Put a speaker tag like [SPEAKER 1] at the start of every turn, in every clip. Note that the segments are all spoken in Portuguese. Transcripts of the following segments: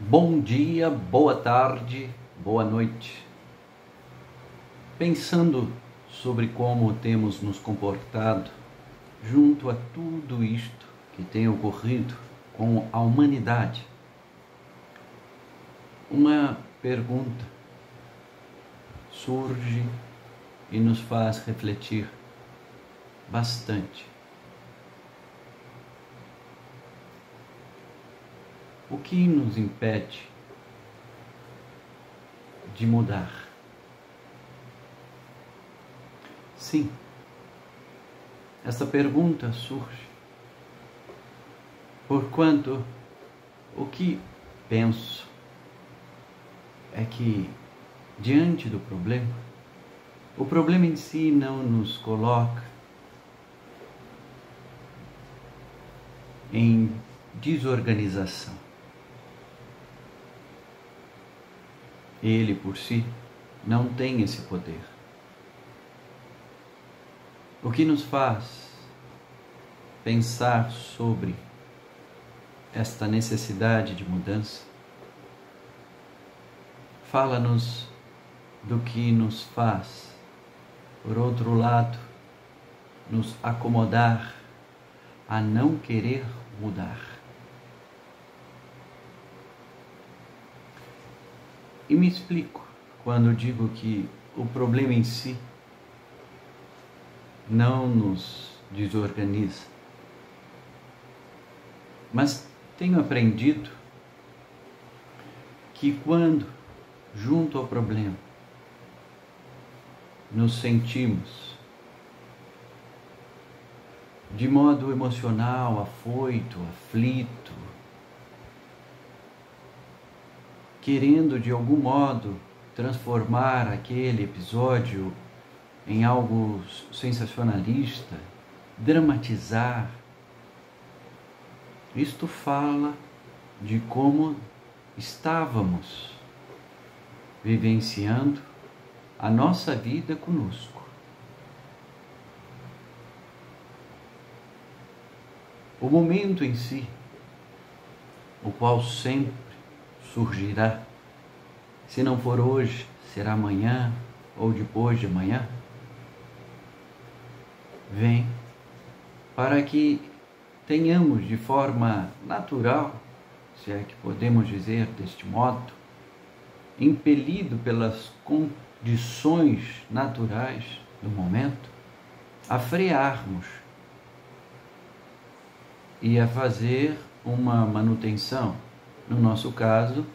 [SPEAKER 1] Bom dia, boa tarde, boa noite. Pensando sobre como temos nos comportado junto a tudo isto que tem ocorrido com a humanidade, uma pergunta surge e nos faz refletir bastante. O que nos impede de mudar? Sim, essa pergunta surge porquanto o que penso é que, diante do problema, o problema em si não nos coloca em desorganização. Ele, por si, não tem esse poder. O que nos faz pensar sobre esta necessidade de mudança fala-nos do que nos faz, por outro lado, nos acomodar a não querer mudar. E me explico quando digo que o problema em si não nos desorganiza. Mas tenho aprendido que quando, junto ao problema, nos sentimos de modo emocional, afoito, aflito, querendo de algum modo transformar aquele episódio em algo sensacionalista, dramatizar, isto fala de como estávamos vivenciando a nossa vida conosco. O momento em si, o qual sempre surgirá, se não for hoje, será amanhã ou depois de amanhã, vem para que tenhamos de forma natural, se é que podemos dizer deste modo, impelido pelas condições naturais do momento, a frearmos e a fazer uma manutenção, no nosso caso,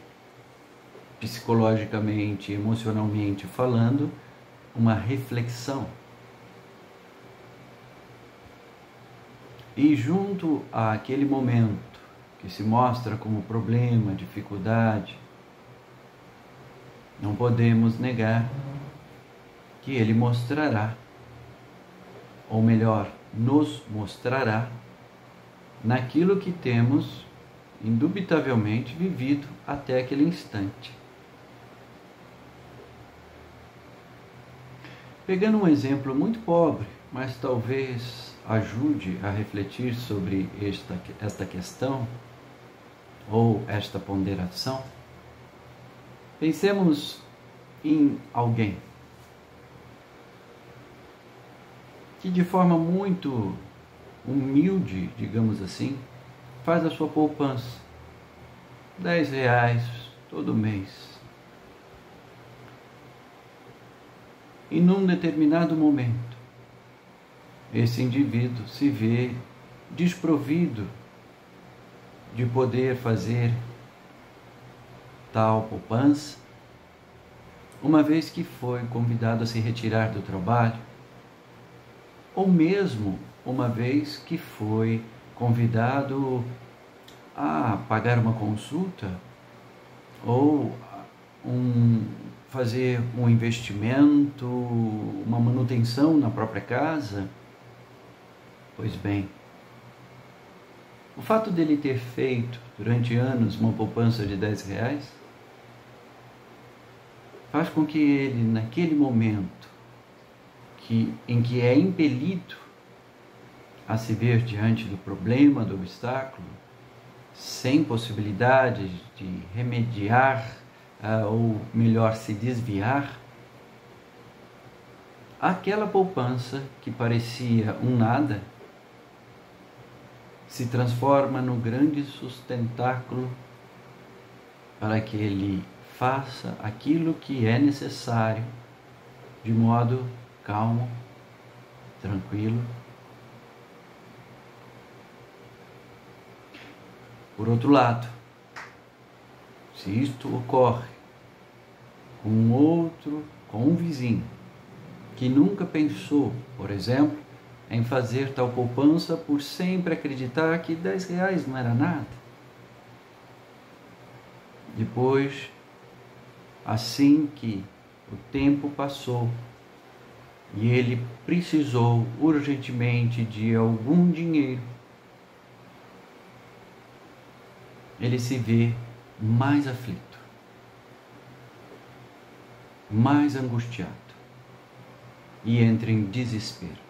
[SPEAKER 1] psicologicamente, emocionalmente falando, uma reflexão. E junto àquele momento que se mostra como problema, dificuldade, não podemos negar que ele mostrará, ou melhor, nos mostrará, naquilo que temos indubitavelmente vivido até aquele instante. Pegando um exemplo muito pobre, mas talvez ajude a refletir sobre esta questão ou esta ponderação, pensemos em alguém que de forma muito humilde, digamos assim, faz a sua poupança, R$10 todo mês. E num determinado momento, esse indivíduo se vê desprovido de poder fazer tal poupança, uma vez que foi convidado a se retirar do trabalho, ou mesmo uma vez que foi convidado a pagar uma consulta ou fazer um investimento, uma manutenção na própria casa. Pois bem, o fato dele ter feito durante anos uma poupança de R$10 faz com que ele, naquele momento em que é impelido a se ver diante do problema, do obstáculo, sem possibilidades de remediar, ou melhor, se desviar, aquela poupança que parecia um nada se transforma no grande sustentáculo para que ele faça aquilo que é necessário de modo calmo, tranquilo. Por outro lado, se isto ocorre com um vizinho que nunca pensou, por exemplo, em fazer tal poupança por sempre acreditar que R$10 não era nada. Depois, assim que o tempo passou e ele precisou urgentemente de algum dinheiro, ele se vê mais aflito, mais angustiado e entra em desespero.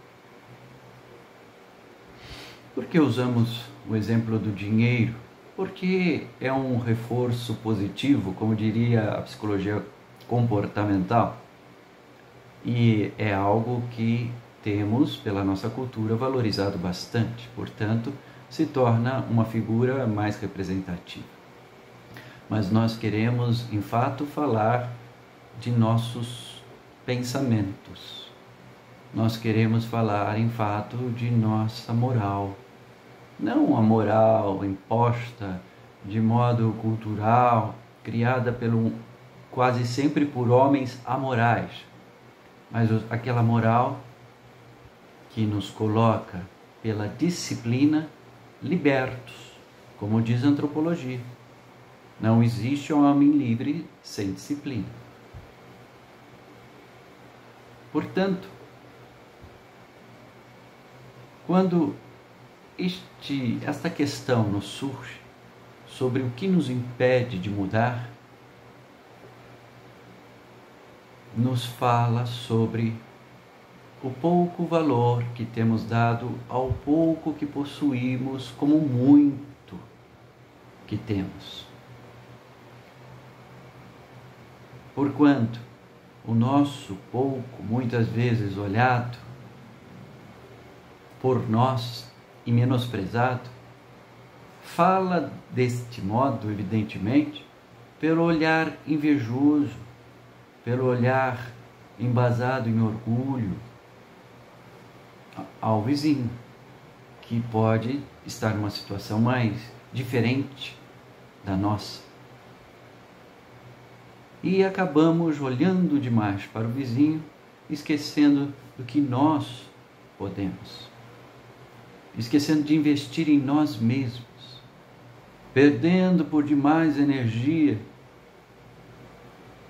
[SPEAKER 1] Por que usamos o exemplo do dinheiro? Porque é um reforço positivo, como diria a psicologia comportamental, e é algo que temos, pela nossa cultura, valorizado bastante, portanto, se torna uma figura mais representativa. Mas nós queremos, em fato, falar de nossos pensamentos. Nós queremos falar, em fato, de nossa moral. Não a moral imposta de modo cultural, criada quase sempre por homens amorais, mas aquela moral que nos coloca pela disciplina libertos, como diz a antropologia. Não existe um homem livre sem disciplina. Portanto, quando esta questão nos surge sobre o que nos impede de mudar, nos fala sobre o pouco valor que temos dado ao pouco que possuímos, como muito que temos. Porquanto o nosso pouco, muitas vezes olhado por nós e menosprezado, fala deste modo, evidentemente, pelo olhar invejoso, pelo olhar embasado em orgulho ao vizinho, que pode estar numa situação mais diferente da nossa. E acabamos olhando demais para o vizinho, esquecendo do que nós podemos, esquecendo de investir em nós mesmos, perdendo por demais energia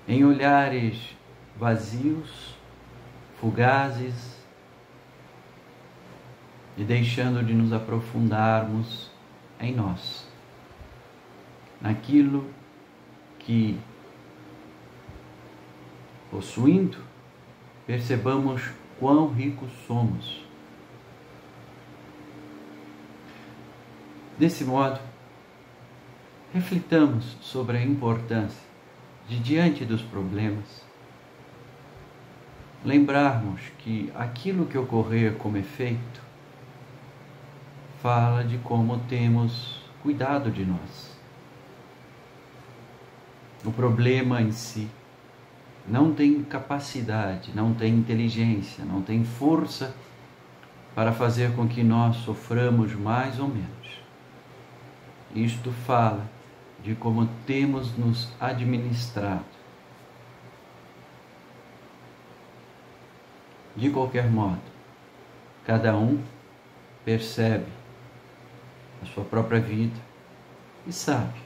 [SPEAKER 1] em olhares vazios, fugazes, e deixando de nos aprofundarmos em nós, naquilo que, possuindo, percebamos quão ricos somos. Desse modo, reflitamos sobre a importância de, diante dos problemas, lembrarmos que aquilo que ocorrer como efeito fala de como temos cuidado de nós. O problema em si não tem capacidade, não tem inteligência, não tem força para fazer com que nós soframos mais ou menos. Isto fala de como temos nos administrado. De qualquer modo, cada um percebe a sua própria vida e sabe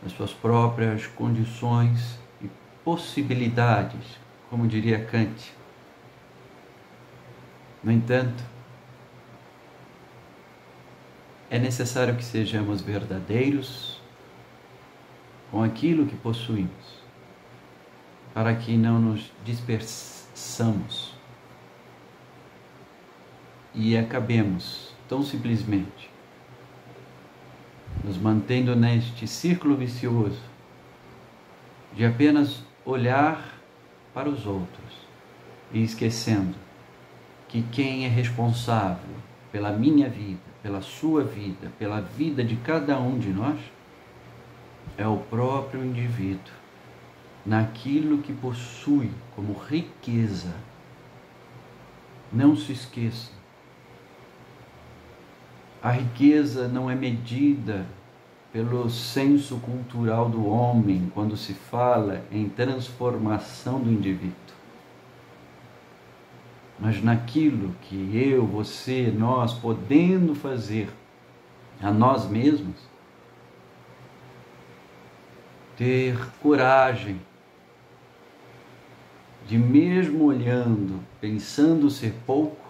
[SPEAKER 1] as suas próprias condições e possibilidades, como diria Kant. No entanto, é necessário que sejamos verdadeiros com aquilo que possuímos, para que não nos dispersamos e acabemos tão simplesmente nos mantendo neste círculo vicioso de apenas olhar para os outros e esquecendo que quem é responsável pela minha vida, pela sua vida, pela vida de cada um de nós, é o próprio indivíduo, naquilo que possui como riqueza. Não se esqueça, a riqueza não é medida pelo senso cultural do homem quando se fala em transformação do indivíduo, mas naquilo que eu, você, nós podendo fazer a nós mesmos, ter coragem de, mesmo olhando, pensando ser pouco,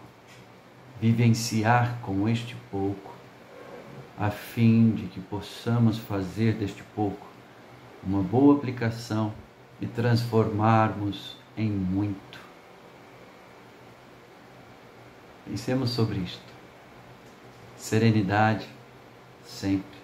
[SPEAKER 1] vivenciar com este pouco, a fim de que possamos fazer deste pouco uma boa aplicação e transformarmos em muito. Pensemos sobre isto. Serenidade sempre.